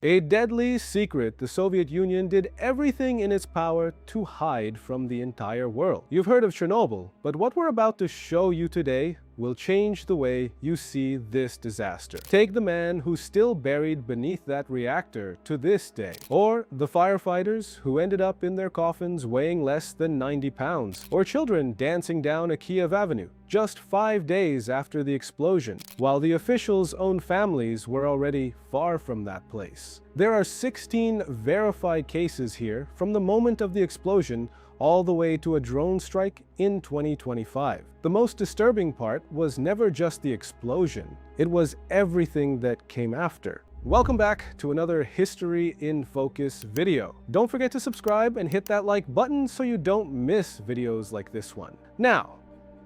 A deadly secret the Soviet Union did everything in its power to hide from the entire world. You've heard of Chernobyl, but what we're about to show you today will change the way you see this disaster. Take the man who's still buried beneath that reactor to this day, or the firefighters who ended up in their coffins weighing less than 90 pounds, or children dancing down a Kiev avenue just 5 days after the explosion, while the officials' own families were already far from that place. There are 16 verified cases here from the moment of the explosion all the way to a drone strike in 2025. The most disturbing part was never just the explosion, it was everything that came after. Welcome back to another History in Focus video. Don't forget to subscribe and hit that like button so you don't miss videos like this one. Now,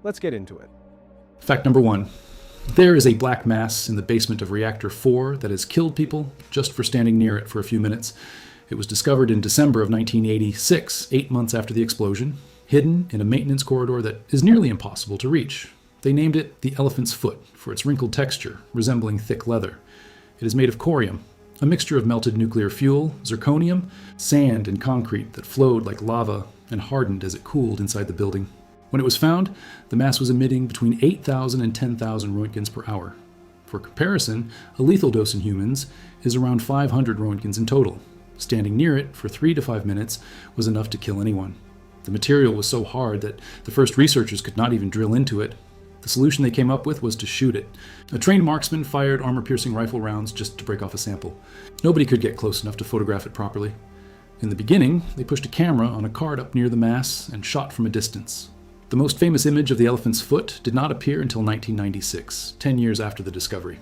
let's get into it. Fact number 1. There is a black mass in the basement of Reactor 4 that has killed people just for standing near it for a few minutes. It was discovered in December of 1986, 8 months after the explosion, hidden in a maintenance corridor that is nearly impossible to reach. They named it the elephant's foot for its wrinkled texture, resembling thick leather. It is made of corium, a mixture of melted nuclear fuel, zirconium, sand, and concrete that flowed like lava and hardened as it cooled inside the building. When it was found, the mass was emitting between 8,000 and 10,000 roentgens per hour. For comparison, a lethal dose in humans is around 500 roentgens in total. Standing near it for 3 to 5 minutes was enough to kill anyone. The material was so hard that the first researchers could not even drill into it. The solution they came up with was to shoot it. A trained marksman fired armor-piercing rifle rounds just to break off a sample. Nobody could get close enough to photograph it properly. In the beginning, they pushed a camera on a cart up near the mass and shot from a distance. The most famous image of the elephant's foot did not appear until 1996, 10 years after the discovery.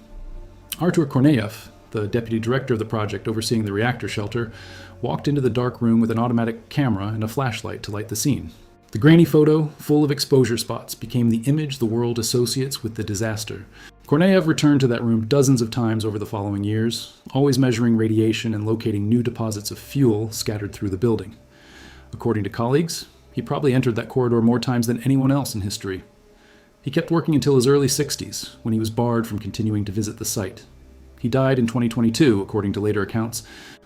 Artur Korneyev, the deputy director of the project overseeing the reactor shelter, walked into the dark room with an automatic camera and a flashlight to light the scene. The grainy photo, full of exposure spots, became the image the world associates with the disaster. Korneyev returned to that room dozens of times over the following years, always measuring radiation and locating new deposits of fuel scattered through the building. According to colleagues, he probably entered that corridor more times than anyone else in history. He kept working until his early 60s, when he was barred from continuing to visit the site. He died in 2022, according to later accounts,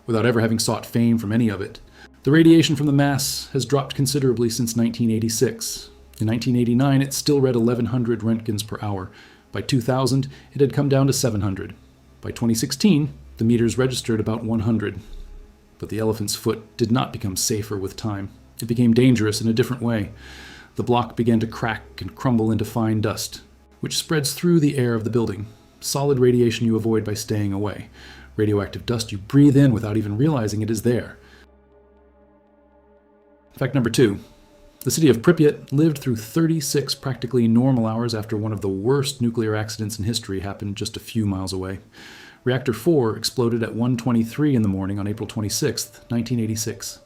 without ever having sought fame from any of it. The radiation from the mass has dropped considerably since 1986. In 1989, it still read 1,100 roentgens per hour. By 2000, it had come down to 700. By 2016, the meters registered about 100. But the elephant's foot did not become safer with time. It became dangerous in a different way. The block began to crack and crumble into fine dust, which spreads through the air of the building. Solid radiation you avoid by staying away. Radioactive dust you breathe in without even realizing it is there. Fact number 2. The city of Pripyat lived through 36 practically normal hours after one of the worst nuclear accidents in history happened just a few miles away. Reactor 4 exploded at 1:23 in the morning on April 26, 1986.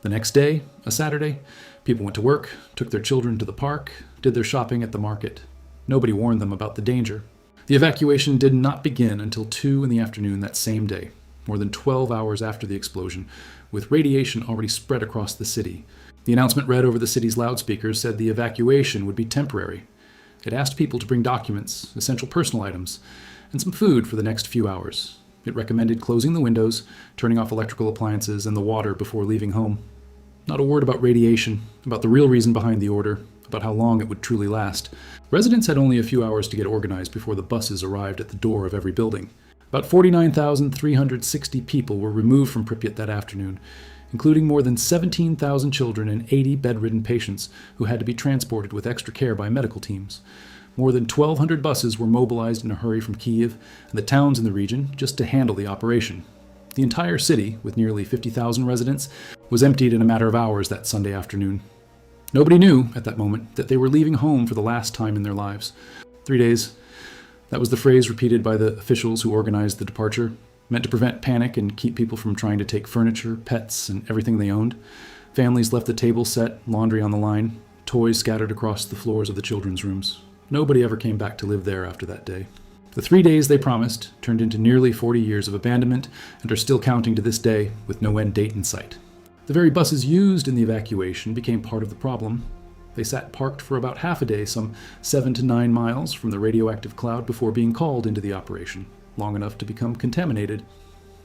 The next day, a Saturday, people went to work, took their children to the park, did their shopping at the market. Nobody warned them about the danger. The evacuation did not begin until 2 in the afternoon that same day, more than 12 hours after the explosion, with radiation already spread across the city. The announcement read over the city's loudspeakers said the evacuation would be temporary. It asked people to bring documents, essential personal items, and some food for the next few hours. It recommended closing the windows, turning off electrical appliances and the water before leaving home. Not a word about radiation, about the real reason behind the order, about how long it would truly last. Residents had only a few hours to get organized before the buses arrived at the door of every building. About 49,360 people were removed from Pripyat that afternoon, including more than 17,000 children and 80 bedridden patients who had to be transported with extra care by medical teams. More than 1,200 buses were mobilized in a hurry from Kiev and the towns in the region just to handle the operation. The entire city, with nearly 50,000 residents, was emptied in a matter of hours that Sunday afternoon. Nobody knew, at that moment, that they were leaving home for the last time in their lives. 3 days. That was the phrase repeated by the officials who organized the departure, meant to prevent panic and keep people from trying to take furniture, pets, and everything they owned. Families left the table set, laundry on the line, toys scattered across the floors of the children's rooms. Nobody ever came back to live there after that day. The 3 days they promised turned into nearly 40 years of abandonment and are still counting to this day with no end date in sight. The very buses used in the evacuation became part of the problem. They sat parked for about half a day, some 7 to 9 miles from the radioactive cloud before being called into the operation, long enough to become contaminated.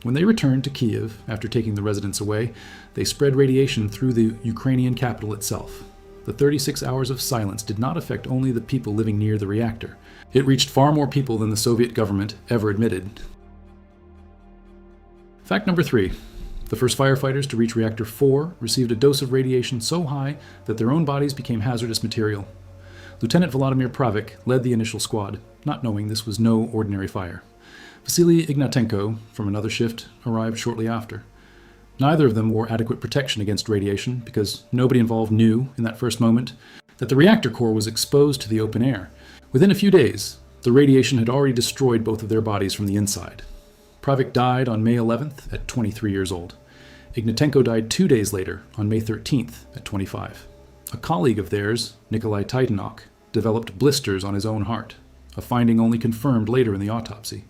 When they returned to Kiev after taking the residents away, they spread radiation through the Ukrainian capital itself. The 36 hours of silence did not affect only the people living near the reactor. It reached far more people than the Soviet government ever admitted. Fact number 3. The first firefighters to reach Reactor 4 received a dose of radiation so high that their own bodies became hazardous material. Lieutenant Vladimir Pravik led the initial squad, not knowing this was no ordinary fire. Vasily Ignatenko, from another shift, arrived shortly after. Neither of them wore adequate protection against radiation because nobody involved knew, in that first moment, that the reactor core was exposed to the open air. Within a few days, the radiation had already destroyed both of their bodies from the inside. Pravik died on May 11th at 23 years old. Ignatenko died 2 days later, on May 13th at 25. A colleague of theirs, Nikolai Titanok, developed blisters on his own heart, a finding only confirmed later in the autopsy.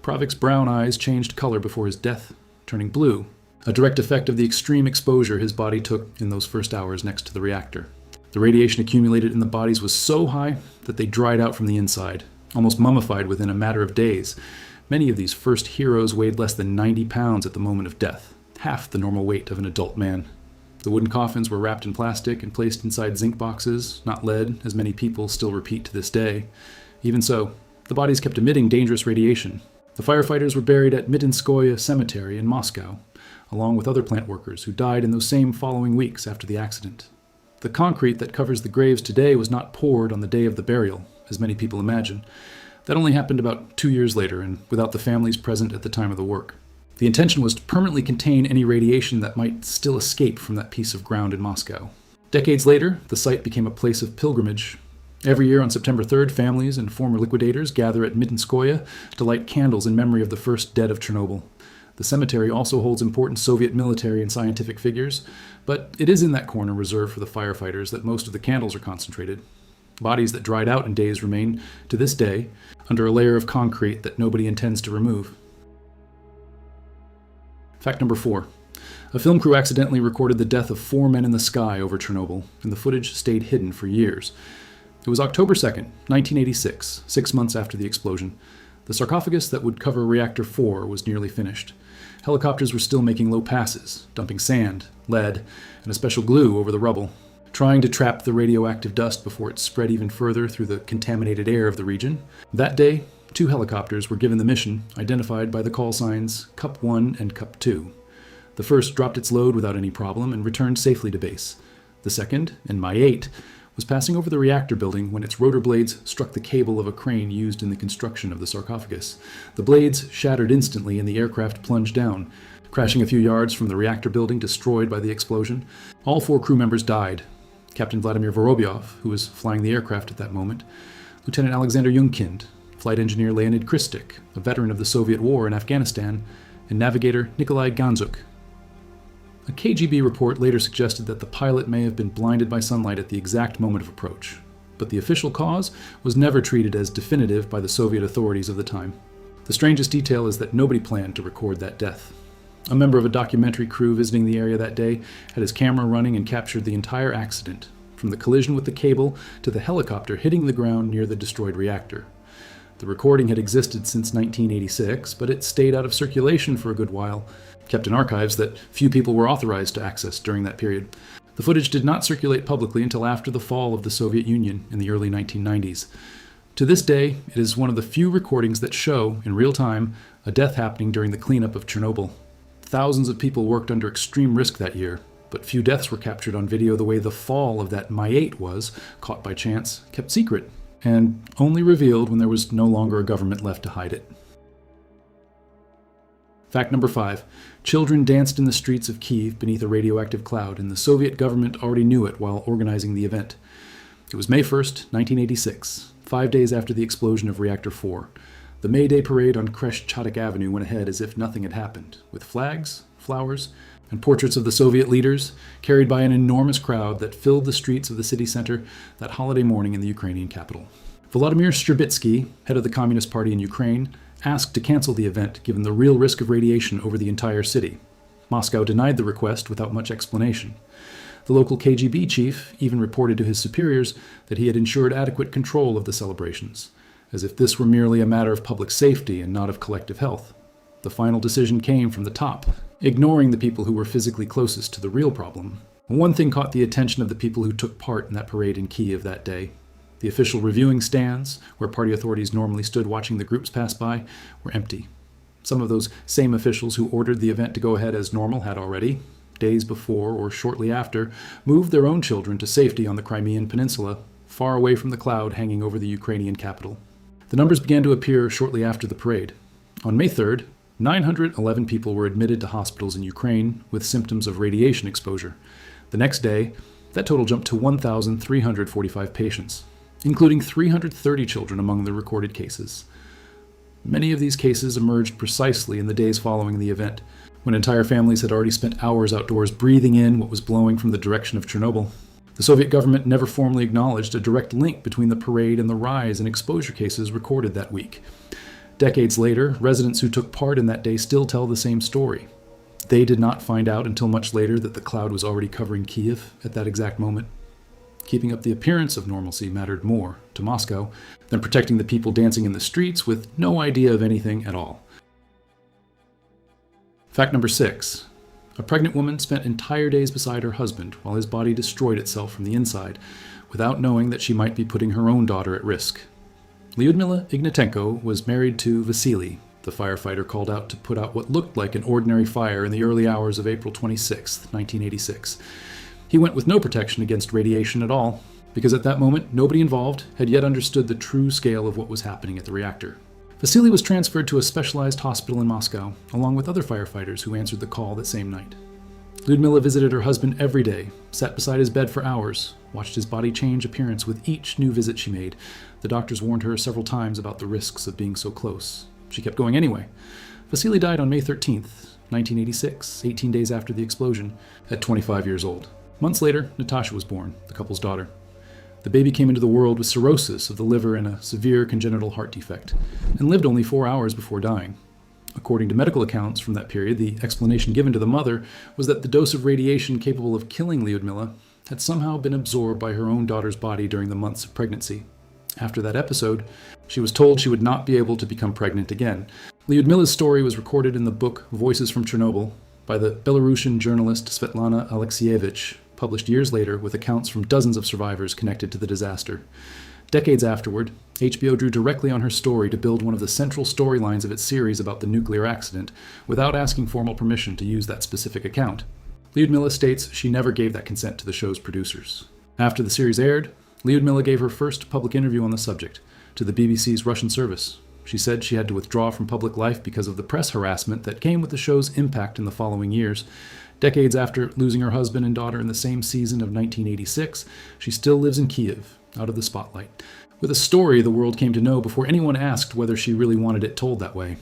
Pravik's brown eyes changed color before his death, turning blue, a direct effect of the extreme exposure his body took in those first hours next to the reactor. The radiation accumulated in the bodies was so high that they dried out from the inside, almost mummified within a matter of days. Many of these first heroes weighed less than 90 pounds at the moment of death, half the normal weight of an adult man. The wooden coffins were wrapped in plastic and placed inside zinc boxes, not lead, as many people still repeat to this day. Even so, the bodies kept emitting dangerous radiation. The firefighters were buried at Mitinskoye Cemetery in Moscow, along with other plant workers who died in those same following weeks after the accident. The concrete that covers the graves today was not poured on the day of the burial, as many people imagine. That only happened about 2 years later and without the families present at the time of the work. The intention was to permanently contain any radiation that might still escape from that piece of ground in Moscow. Decades later, the site became a place of pilgrimage. Every year on September 3rd, families and former liquidators gather at Mitinskoye to light candles in memory of the first dead of Chernobyl. The cemetery also holds important Soviet military and scientific figures, but it is in that corner reserved for the firefighters that most of the candles are concentrated. Bodies that dried out in days remain, to this day, under a layer of concrete that nobody intends to remove. Fact number 4. A film crew accidentally recorded the death of 4 men in the sky over Chernobyl, and the footage stayed hidden for years. It was October 2nd, 1986, 6 months after the explosion. The sarcophagus that would cover Reactor 4 was nearly finished. Helicopters were still making low passes, dumping sand, lead, and a special glue over the rubble, trying to trap the radioactive dust before it spread even further through the contaminated air of the region. That day, 2 helicopters were given the mission, identified by the call signs Cup 1 and Cup 2. The first dropped its load without any problem and returned safely to base. The second, and My 8, was passing over the reactor building when its rotor blades struck the cable of a crane used in the construction of the sarcophagus. The blades shattered instantly and the aircraft plunged down, crashing a few yards from the reactor building destroyed by the explosion. All 4 crew members died. Captain Vladimir Vorobyov, who was flying the aircraft at that moment, Lieutenant Alexander Yunkind, Flight Engineer Leonid Kristik, a veteran of the Soviet War in Afghanistan, and Navigator Nikolai Ganzuk. A KGB report later suggested that the pilot may have been blinded by sunlight at the exact moment of approach, but the official cause was never treated as definitive by the Soviet authorities of the time. The strangest detail is that nobody planned to record that death. A member of a documentary crew visiting the area that day had his camera running and captured the entire accident, from the collision with the cable to the helicopter hitting the ground near the destroyed reactor. The recording had existed since 1986, but it stayed out of circulation for a good while, kept in archives that few people were authorized to access during that period. The footage did not circulate publicly until after the fall of the Soviet Union in the early 1990s. To this day, it is one of the few recordings that show, in real time, a death happening during the cleanup of Chernobyl. Thousands of people worked under extreme risk that year, but few deaths were captured on video the way the fall of that My 8 was, caught by chance, kept secret, and only revealed when there was no longer a government left to hide it. Fact number 5. Children danced in the streets of Kyiv beneath a radioactive cloud, and the Soviet government already knew it while organizing the event. It was May 1st, 1986, 5 days after the explosion of Reactor 4. The May Day parade on Khreshchatyk Avenue went ahead as if nothing had happened, with flags, flowers, and portraits of the Soviet leaders carried by an enormous crowd that filled the streets of the city center that holiday morning in the Ukrainian capital. Volodymyr Shcherbitsky, head of the Communist Party in Ukraine, asked to cancel the event given the real risk of radiation over the entire city. Moscow denied the request without much explanation. The local KGB chief even reported to his superiors that he had ensured adequate control of the celebrations, as if this were merely a matter of public safety and not of collective health. The final decision came from the top, ignoring the people who were physically closest to the real problem. One thing caught the attention of the people who took part in that parade in Kyiv that day. The official reviewing stands, where party authorities normally stood watching the groups pass by, were empty. Some of those same officials who ordered the event to go ahead as normal had already, days before or shortly after, moved their own children to safety on the Crimean Peninsula, far away from the cloud hanging over the Ukrainian capital. The numbers began to appear shortly after the parade. On May 3rd, 911 people were admitted to hospitals in Ukraine with symptoms of radiation exposure. The next day, that total jumped to 1,345 patients, including 330 children among the recorded cases. Many of these cases emerged precisely in the days following the event, when entire families had already spent hours outdoors breathing in what was blowing from the direction of Chernobyl. The Soviet government never formally acknowledged a direct link between the parade and the rise in exposure cases recorded that week. Decades later, residents who took part in that day still tell the same story. They did not find out until much later that the cloud was already covering Kyiv at that exact moment. Keeping up the appearance of normalcy mattered more to Moscow than protecting the people dancing in the streets with no idea of anything at all. Fact number 6. A pregnant woman spent entire days beside her husband while his body destroyed itself from the inside, without knowing that she might be putting her own daughter at risk. Ludmila Ignatenko was married to Vasily, the firefighter called out to put out what looked like an ordinary fire in the early hours of April 26, 1986. He went with no protection against radiation at all, because at that moment nobody involved had yet understood the true scale of what was happening at the reactor. Vasily was transferred to a specialized hospital in Moscow, along with other firefighters who answered the call that same night. Ludmila visited her husband every day, sat beside his bed for hours, watched his body change appearance with each new visit she made. The doctors warned her several times about the risks of being so close. She kept going anyway. Vasily died on May 13th, 1986, 18 days after the explosion, at 25 years old. Months later, Natasha was born, the couple's daughter. The baby came into the world with cirrhosis of the liver and a severe congenital heart defect, and lived only 4 hours before dying. According to medical accounts from that period, the explanation given to the mother was that the dose of radiation capable of killing Lyudmila had somehow been absorbed by her own daughter's body during the months of pregnancy. After that episode, she was told she would not be able to become pregnant again. Lyudmila's story was recorded in the book Voices from Chernobyl by the Belarusian journalist Svetlana Alexievich, published years later with accounts from dozens of survivors connected to the disaster. Decades afterward, HBO drew directly on her story to build one of the central storylines of its series about the nuclear accident, without asking formal permission to use that specific account. Lyudmila states she never gave that consent to the show's producers. After the series aired, Lyudmila gave her first public interview on the subject to the BBC's Russian service. She said she had to withdraw from public life because of the press harassment that came with the show's impact in the following years. Decades after losing her husband and daughter in the same season of 1986, she still lives in Kyiv, out of the spotlight, with a story the world came to know before anyone asked whether she really wanted it told that way.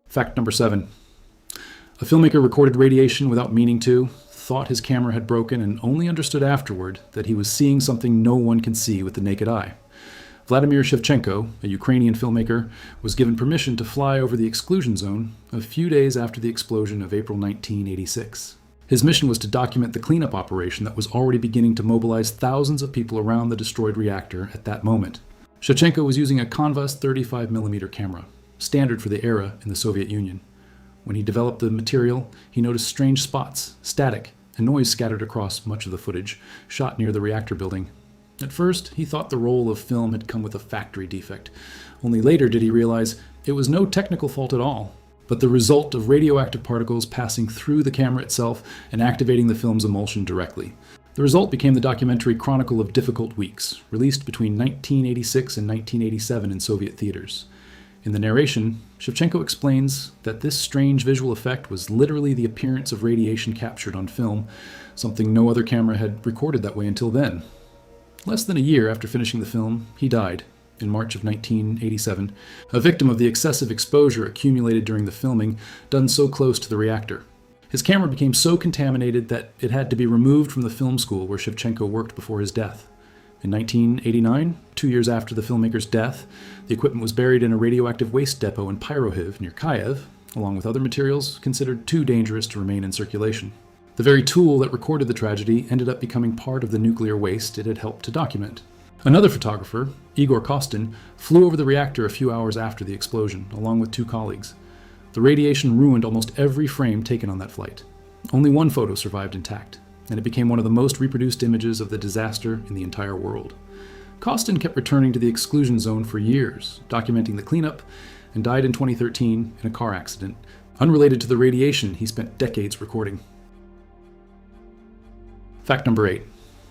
Fact number 7. A filmmaker recorded radiation without meaning to, thought his camera had broken, and only understood afterward that he was seeing something no one can see with the naked eye. Vladimir Shevchenko, a Ukrainian filmmaker, was given permission to fly over the exclusion zone a few days after the explosion of April 1986. His mission was to document the cleanup operation that was already beginning to mobilize thousands of people around the destroyed reactor at that moment. Shevchenko was using a Canvas 35mm camera, standard for the era in the Soviet Union. When he developed the material, he noticed strange spots, static, and noise scattered across much of the footage, shot near the reactor building. At first, he thought the roll of film had come with a factory defect. Only later did he realize it was no technical fault at all, but the result of radioactive particles passing through the camera itself and activating the film's emulsion directly. The result became the documentary Chronicle of Difficult Weeks, released between 1986 and 1987 in Soviet theaters. In the narration, Shevchenko explains that this strange visual effect was literally the appearance of radiation captured on film, something no other camera had recorded that way until then. Less than a year after finishing the film, he died, in March of 1987, a victim of the excessive exposure accumulated during the filming done so close to the reactor. His camera became so contaminated that it had to be removed from the film school where Shevchenko worked before his death. In 1989, 2 years after the filmmaker's death, the equipment was buried in a radioactive waste depot in Pyrohiv near Kyiv, along with other materials considered too dangerous to remain in circulation. The very tool that recorded the tragedy ended up becoming part of the nuclear waste it had helped to document. Another photographer, Igor Kostin, flew over the reactor a few hours after the explosion, along with 2 colleagues. The radiation ruined almost every frame taken on that flight. Only one photo survived intact, and it became one of the most reproduced images of the disaster in the entire world. Kostin kept returning to the exclusion zone for years, documenting the cleanup, and died in 2013 in a car accident, unrelated to the radiation he spent decades recording. Fact number 8.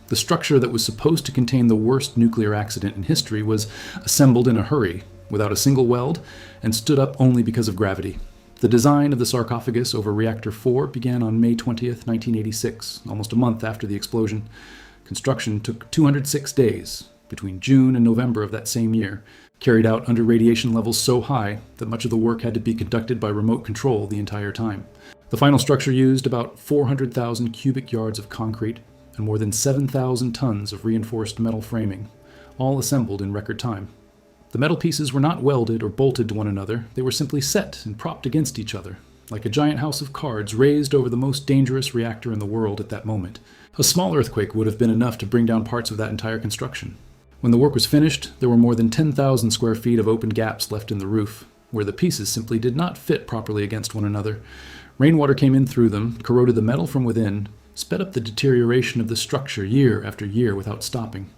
The structure that was supposed to contain the worst nuclear accident in history was assembled in a hurry, without a single weld, and stood up only because of gravity. The design of the sarcophagus over Reactor 4 began on May 20th, 1986, almost a month after the explosion. Construction took 206 days, between June and November of that same year, carried out under radiation levels so high that much of the work had to be conducted by remote control the entire time. The final structure used about 400,000 cubic yards of concrete and more than 7,000 tons of reinforced metal framing, all assembled in record time. The metal pieces were not welded or bolted to one another, they were simply set and propped against each other, like a giant house of cards raised over the most dangerous reactor in the world at that moment. A small earthquake would have been enough to bring down parts of that entire construction. When the work was finished, there were more than 10,000 square feet of open gaps left in the roof, where the pieces simply did not fit properly against one another. Rainwater came in through them, corroded the metal from within, sped up the deterioration of the structure year after year without stopping.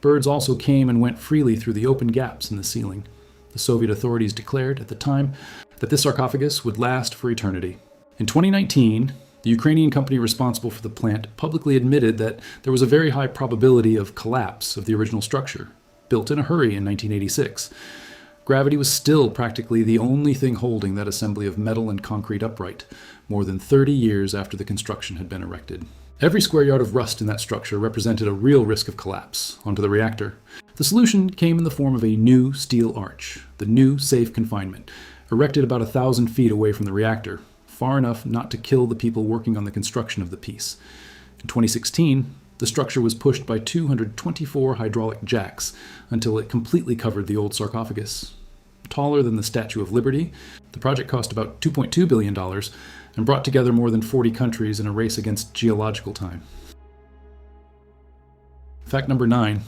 Birds also came and went freely through the open gaps in the ceiling. The Soviet authorities declared at the time that this sarcophagus would last for eternity. In 2019, the Ukrainian company responsible for the plant publicly admitted that there was a very high probability of collapse of the original structure, built in a hurry in 1986. Gravity was still practically the only thing holding that assembly of metal and concrete upright, more than 30 years after the construction had been erected. Every square yard of rust in that structure represented a real risk of collapse onto the reactor. The solution came in the form of a new steel arch, the new safe confinement, erected about 1,000 feet away from the reactor, far enough not to kill the people working on the construction of the piece. In 2016, the structure was pushed by 224 hydraulic jacks until it completely covered the old sarcophagus. Taller than the Statue of Liberty, the project cost about $2.2 billion and brought together more than 40 countries in a race against geological time. Fact number 9.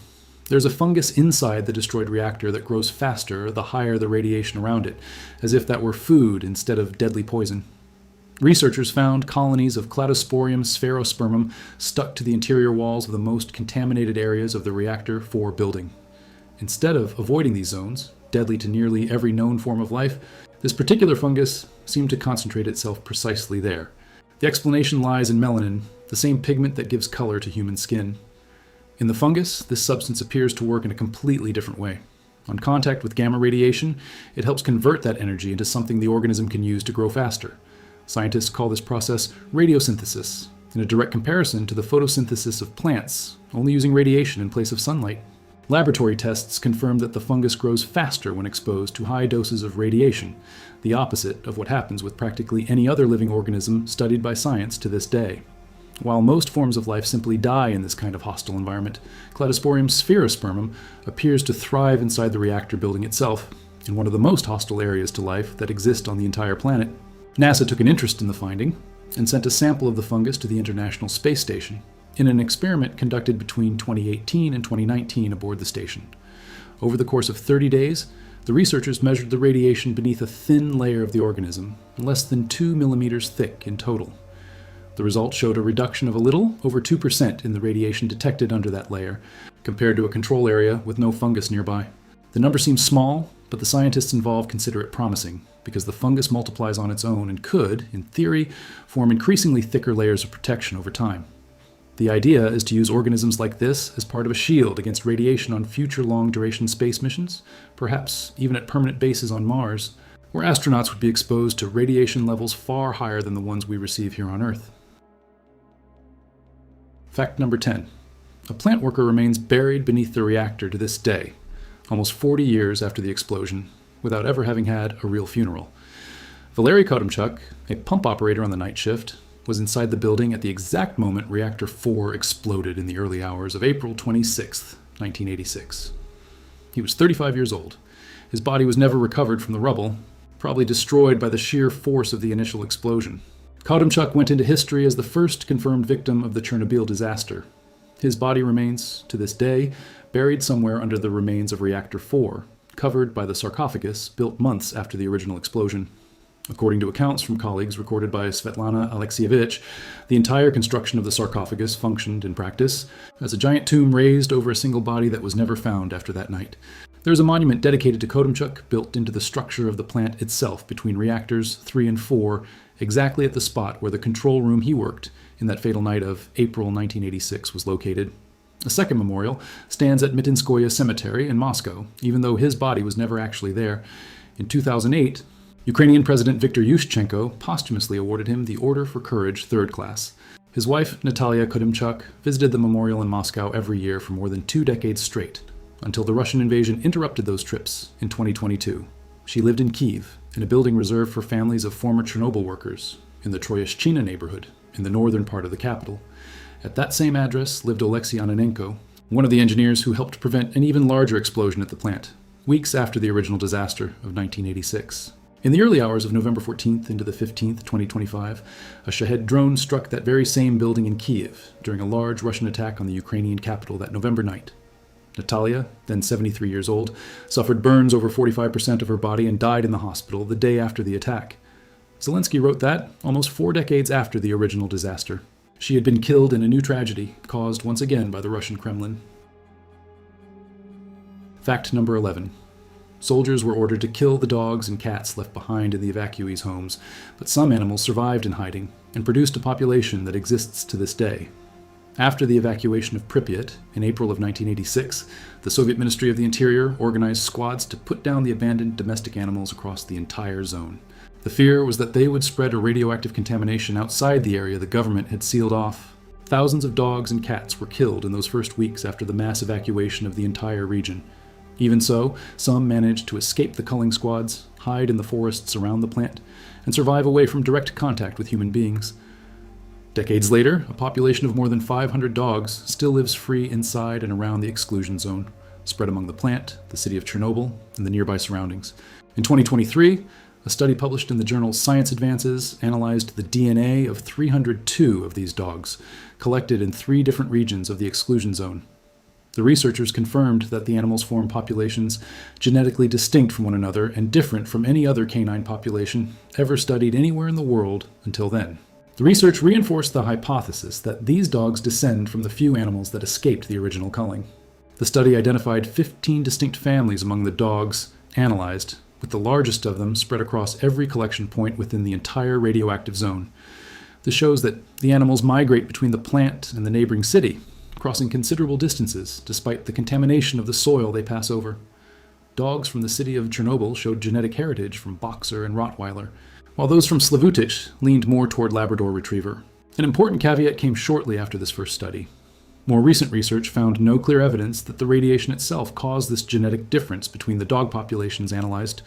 There's a fungus inside the destroyed reactor that grows faster the higher the radiation around it, as if that were food instead of deadly poison. Researchers found colonies of Cladosporium sphaerospermum stuck to the interior walls of the most contaminated areas of the Reactor 4 building. Instead of avoiding these zones, deadly to nearly every known form of life, this particular fungus seemed to concentrate itself precisely there. The explanation lies in melanin, the same pigment that gives color to human skin. In the fungus, this substance appears to work in a completely different way. On contact with gamma radiation, it helps convert that energy into something the organism can use to grow faster. Scientists call this process radiosynthesis, in a direct comparison to the photosynthesis of plants, only using radiation in place of sunlight. Laboratory tests confirm that the fungus grows faster when exposed to high doses of radiation, the opposite of what happens with practically any other living organism studied by science to this day. While most forms of life simply die in this kind of hostile environment, Cladosporium sphaerospermum appears to thrive inside the reactor building itself, in one of the most hostile areas to life that exist on the entire planet. NASA took an interest in the finding and sent a sample of the fungus to the International Space Station in an experiment conducted between 2018 and 2019 aboard the station. Over the course of 30 days, the researchers measured the radiation beneath a thin layer of the organism, less than 2 millimeters thick in total. The results showed a reduction of a little over 2% in the radiation detected under that layer, compared to a control area with no fungus nearby. The number seems small, but the scientists involved consider it promising, because the fungus multiplies on its own and could, in theory, form increasingly thicker layers of protection over time. The idea is to use organisms like this as part of a shield against radiation on future long-duration space missions, perhaps even at permanent bases on Mars, where astronauts would be exposed to radiation levels far higher than the ones we receive here on Earth. Fact number 10. A plant worker remains buried beneath the reactor to this day, almost 40 years after the explosion, without ever having had a real funeral. Valery Kodymchuk, a pump operator on the night shift, was inside the building at the exact moment Reactor 4 exploded in the early hours of April 26, 1986. He was 35 years old. His body was never recovered from the rubble, probably destroyed by the sheer force of the initial explosion. Kodymchuk went into history as the first confirmed victim of the Chernobyl disaster. His body remains, to this day, buried somewhere under the remains of Reactor 4, covered by the sarcophagus built months after the original explosion. According to accounts from colleagues recorded by Svetlana Alexievich, the entire construction of the sarcophagus functioned in practice as a giant tomb raised over a single body that was never found after that night. There is a monument dedicated to Kodumchuk built into the structure of the plant itself between reactors 3 and 4, exactly at the spot where the control room he worked in that fatal night of April 1986 was located. A second memorial stands at Mitinskoye Cemetery in Moscow, even though his body was never actually there. In 2008, Ukrainian President Viktor Yushchenko posthumously awarded him the Order for Courage, 3rd class. His wife, Natalia Kodumchuk, visited the memorial in Moscow every year for more than 2 decades straight, until the Russian invasion interrupted those trips in 2022. She lived in Kyiv, in a building reserved for families of former Chernobyl workers, in the Troyeshchina neighborhood, in the northern part of the capital. At that same address lived Oleksiy Onanenko, one of the engineers who helped prevent an even larger explosion at the plant, weeks after the original disaster of 1986. In the early hours of November 14th into the 15th, 2025, a Shahed drone struck that very same building in Kyiv during a large Russian attack on the Ukrainian capital that November night. Natalia, then 73 years old, suffered burns over 45% of her body and died in the hospital the day after the attack. Zelensky wrote that almost 4 decades after the original disaster. She had been killed in a new tragedy, caused once again by the Russian Kremlin. Fact number 11. Soldiers were ordered to kill the dogs and cats left behind in the evacuees' homes, but some animals survived in hiding and produced a population that exists to this day. After the evacuation of Pripyat in April of 1986, the Soviet Ministry of the Interior organized squads to put down the abandoned domestic animals across the entire zone. The fear was that they would spread a radioactive contamination outside the area the government had sealed off. Thousands of dogs and cats were killed in those first weeks after the mass evacuation of the entire region. Even so, some managed to escape the culling squads, hide in the forests around the plant, and survive away from direct contact with human beings. Decades later, a population of more than 500 dogs still lives free inside and around the exclusion zone, spread among the plant, the city of Chernobyl, and the nearby surroundings. In 2023, a study published in the journal Science Advances analyzed the DNA of 302 of these dogs, collected in 3 different regions of the exclusion zone. The researchers confirmed that the animals form populations genetically distinct from one another and different from any other canine population ever studied anywhere in the world until then. The research reinforced the hypothesis that these dogs descend from the few animals that escaped the original culling. The study identified 15 distinct families among the dogs analyzed, with the largest of them spread across every collection point within the entire radioactive zone. This shows that the animals migrate between the plant and the neighboring city, crossing considerable distances despite the contamination of the soil they pass over. Dogs from the city of Chernobyl showed genetic heritage from Boxer and Rottweiler, while those from Slavutich leaned more toward Labrador Retriever. An important caveat came shortly after this first study. More recent research found no clear evidence that the radiation itself caused this genetic difference between the dog populations analyzed.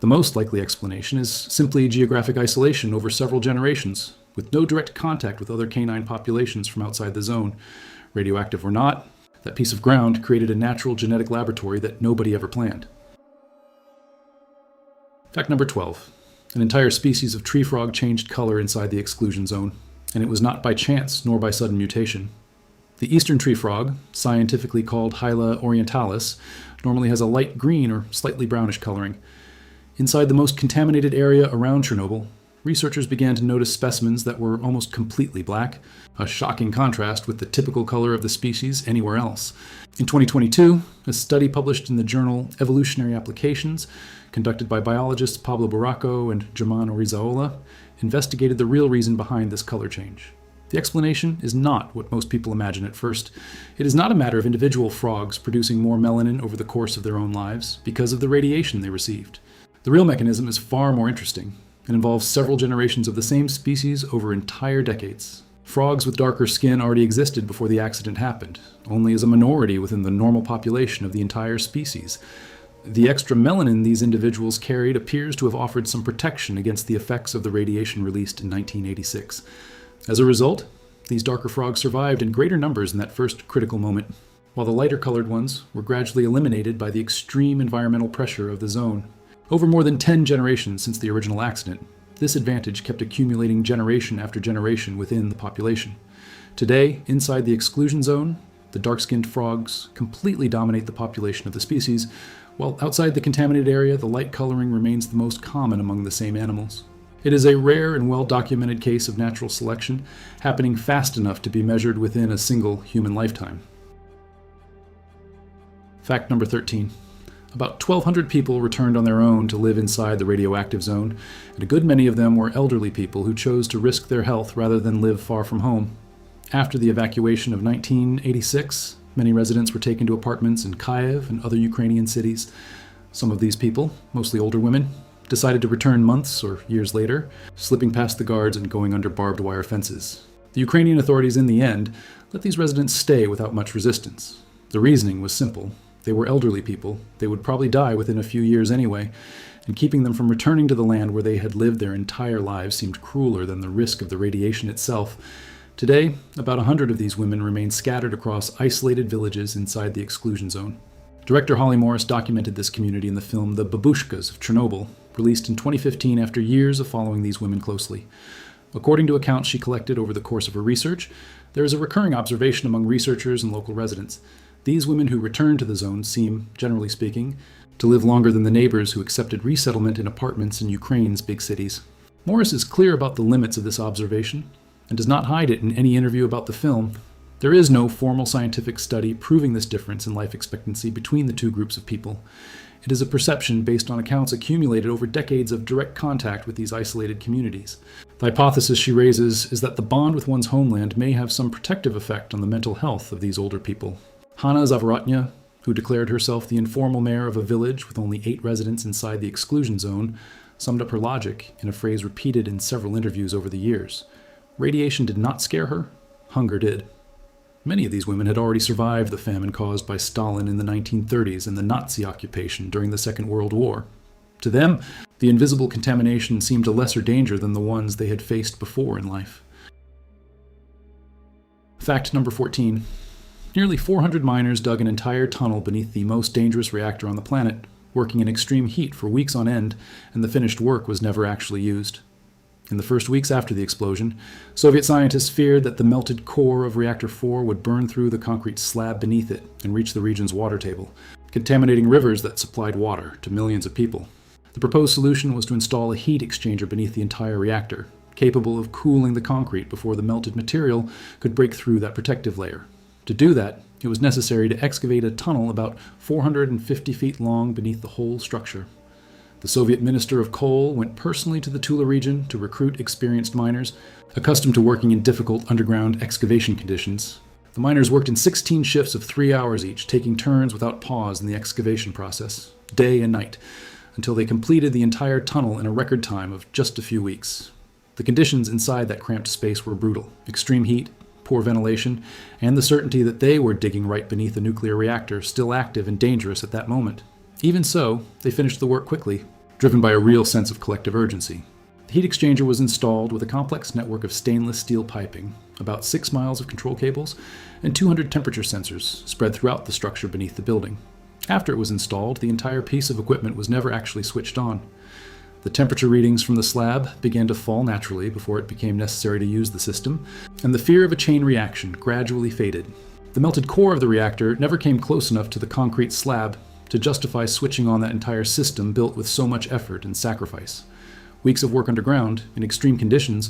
The most likely explanation is simply geographic isolation over several generations, with no direct contact with other canine populations from outside the zone. Radioactive or not, that piece of ground created a natural genetic laboratory that nobody ever planned. Fact number 12. An entire species of tree frog changed color inside the exclusion zone, and it was not by chance nor by sudden mutation. The eastern tree frog, scientifically called Hyla orientalis, normally has a light green or slightly brownish coloring. Inside the most contaminated area around Chernobyl, researchers began to notice specimens that were almost completely black, a shocking contrast with the typical color of the species anywhere else. In 2022, a study published in the journal Evolutionary Applications, conducted by biologists Pablo Barraco and German Orizaola, investigated the real reason behind this color change. The explanation is not what most people imagine at first. It is not a matter of individual frogs producing more melanin over the course of their own lives because of the radiation they received. The real mechanism is far more interesting and involves several generations of the same species over entire decades. Frogs with darker skin already existed before the accident happened, only as a minority within the normal population of the entire species. The extra melanin these individuals carried appears to have offered some protection against the effects of the radiation released in 1986. As a result, these darker frogs survived in greater numbers in that first critical moment, while the lighter-colored ones were gradually eliminated by the extreme environmental pressure of the zone. Over more than 10 generations since the original accident, this advantage kept accumulating generation after generation within the population. Today, inside the exclusion zone, The dark-skinned frogs completely dominate the population of the species, while outside the contaminated area, the light coloring remains the most common among the same animals. It is a rare and well-documented case of natural selection, happening fast enough to be measured within a single human lifetime. Fact number 13. About 1,200 people returned on their own to live inside the radioactive zone, and a good many of them were elderly people who chose to risk their health rather than live far from home. After the evacuation of 1986, many residents were taken to apartments in Kyiv and other Ukrainian cities. Some of these people, mostly older women, decided to return months or years later, slipping past the guards and going under barbed wire fences. The Ukrainian authorities, in the end, let these residents stay without much resistance. The reasoning was simple. They were elderly people. They would probably die within a few years anyway, and keeping them from returning to the land where they had lived their entire lives seemed crueler than the risk of the radiation itself. Today, about 100 of these women remain scattered across isolated villages inside the exclusion zone. Director Holly Morris documented this community in the film The Babushkas of Chernobyl, released in 2015 after years of following these women closely. According to accounts she collected over the course of her research, there is a recurring observation among researchers and local residents. These women who return to the zone seem, generally speaking, to live longer than the neighbors who accepted resettlement in apartments in Ukraine's big cities. Morris is clear about the limits of this observation, and does not hide it in any interview about the film. There is no formal scientific study proving this difference in life expectancy between the two groups of people. It is a perception based on accounts accumulated over decades of direct contact with these isolated communities. The hypothesis she raises is that the bond with one's homeland may have some protective effect on the mental health of these older people. Hanna Zavorotnya, who declared herself the informal mayor of a village with only 8 residents inside the exclusion zone, summed up her logic in a phrase repeated in several interviews over the years. Radiation did not scare her, hunger did. Many of these women had already survived the famine caused by Stalin in the 1930s and the Nazi occupation during the Second World War. To them, the invisible contamination seemed a lesser danger than the ones they had faced before in life. Fact number 14. Nearly 400 miners dug an entire tunnel beneath the most dangerous reactor on the planet, working in extreme heat for weeks on end, and the finished work was never actually used. In the first weeks after the explosion, Soviet scientists feared that the melted core of Reactor 4 would burn through the concrete slab beneath it and reach the region's water table, contaminating rivers that supplied water to millions of people. The proposed solution was to install a heat exchanger beneath the entire reactor, capable of cooling the concrete before the melted material could break through that protective layer. To do that, it was necessary to excavate a tunnel about 450 feet long beneath the whole structure. The Soviet Minister of Coal went personally to the Tula region to recruit experienced miners, accustomed to working in difficult underground excavation conditions. The miners worked in 16 shifts of 3 hours each, taking turns without pause in the excavation process, day and night, until they completed the entire tunnel in a record time of just a few weeks. The conditions inside that cramped space were brutal: extreme heat, poor ventilation, and the certainty that they were digging right beneath a nuclear reactor still active and dangerous at that moment. Even so, they finished the work quickly, driven by a real sense of collective urgency. The heat exchanger was installed with a complex network of stainless steel piping, about 6 miles of control cables, and 200 temperature sensors spread throughout the structure beneath the building. After it was installed, the entire piece of equipment was never actually switched on. The temperature readings from the slab began to fall naturally before it became necessary to use the system, and the fear of a chain reaction gradually faded. The melted core of the reactor never came close enough to the concrete slab to justify switching on that entire system built with so much effort and sacrifice. Weeks of work underground, in extreme conditions,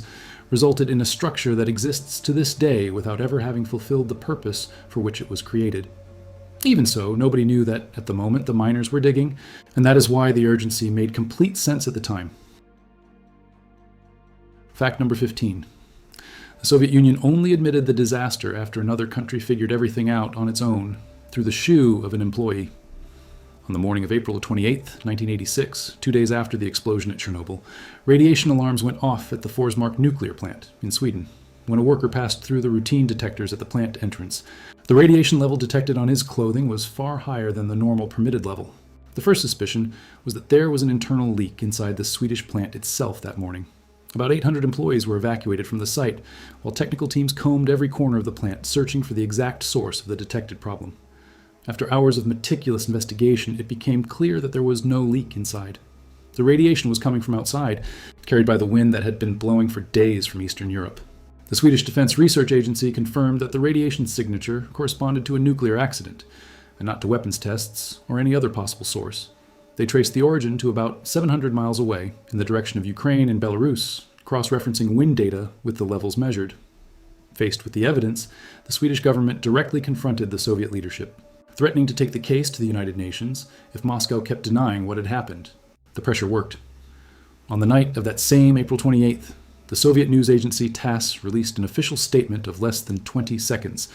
resulted in a structure that exists to this day without ever having fulfilled the purpose for which it was created. Even so, nobody knew that at the moment the miners were digging, and that is why the urgency made complete sense at the time. Fact number 15. The Soviet Union only admitted the disaster after another country figured everything out on its own, through the shoe of an employee. On the morning of April 28, 1986, 2 days after the explosion at Chernobyl, radiation alarms went off at the Forsmark nuclear plant in Sweden, when a worker passed through the routine detectors at the plant entrance. The radiation level detected on his clothing was far higher than the normal permitted level. The first suspicion was that there was an internal leak inside the Swedish plant itself that morning. About 800 employees were evacuated from the site, while technical teams combed every corner of the plant, searching for the exact source of the detected problem. After hours of meticulous investigation, it became clear that there was no leak inside. The radiation was coming from outside, carried by the wind that had been blowing for days from Eastern Europe. The Swedish Defense Research Agency confirmed that the radiation signature corresponded to a nuclear accident, and not to weapons tests or any other possible source. They traced the origin to about 700 miles away in the direction of Ukraine and Belarus, cross-referencing wind data with the levels measured. Faced with the evidence, the Swedish government directly confronted the Soviet leadership, threatening to take the case to the United Nations if Moscow kept denying what had happened. The pressure worked. On the night of that same April 28th, the Soviet news agency TASS released an official statement of less than 20 seconds,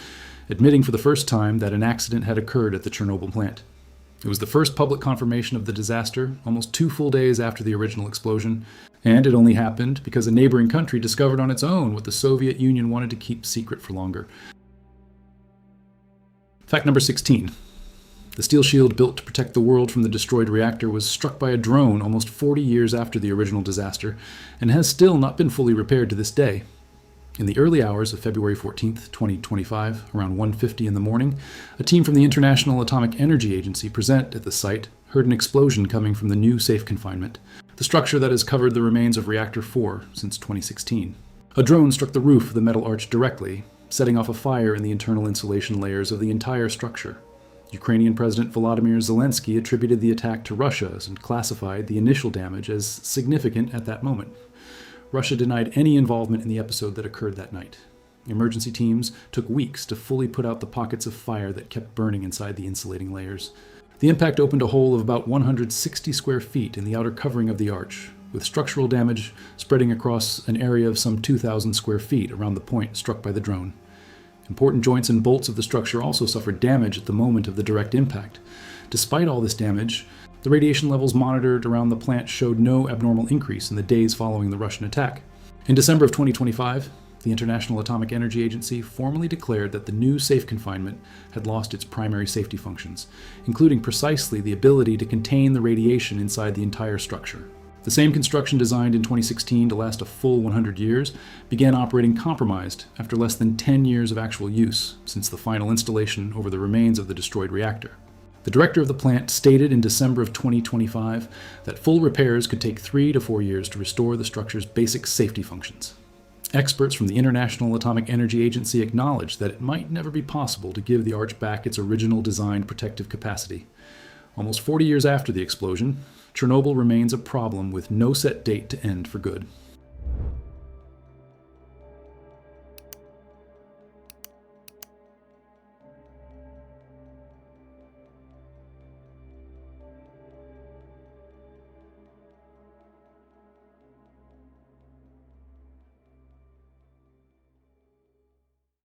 admitting for the first time that an accident had occurred at the Chernobyl plant. It was the first public confirmation of the disaster, almost 2 full days after the original explosion, and it only happened because a neighboring country discovered on its own what the Soviet Union wanted to keep secret for longer. Fact number 16. The steel shield built to protect the world from the destroyed reactor was struck by a drone almost 40 years after the original disaster, and has still not been fully repaired to this day. In the early hours of February 14, 2025, around 1:50 in the morning, a team from the International Atomic Energy Agency present at the site heard an explosion coming from the new safe confinement, the structure that has covered the remains of Reactor 4 since 2016. A drone struck the roof of the metal arch directly, setting off a fire in the internal insulation layers of the entire structure. Ukrainian President Volodymyr Zelensky attributed the attack to Russia and classified the initial damage as significant at that moment. Russia denied any involvement in the episode that occurred that night. Emergency teams took weeks to fully put out the pockets of fire that kept burning inside the insulating layers. The impact opened a hole of about 160 square feet in the outer covering of the arch, with structural damage spreading across an area of some 2,000 square feet around the point struck by the drone. Important joints and bolts of the structure also suffered damage at the moment of the direct impact. Despite all this damage, the radiation levels monitored around the plant showed no abnormal increase in the days following the Russian attack. In December of 2025, the International Atomic Energy Agency formally declared that the new safe confinement had lost its primary safety functions, including precisely the ability to contain the radiation inside the entire structure. The same construction designed in 2016 to last a full 100 years began operating compromised after less than 10 years of actual use since the final installation over the remains of the destroyed reactor. The director of the plant stated in December of 2025 that full repairs could take 3 to 4 years to restore the structure's basic safety functions. Experts from the International Atomic Energy Agency acknowledged that it might never be possible to give the arch back its original designed protective capacity. Almost 40 years after the explosion, Chernobyl remains a problem with no set date to end for good.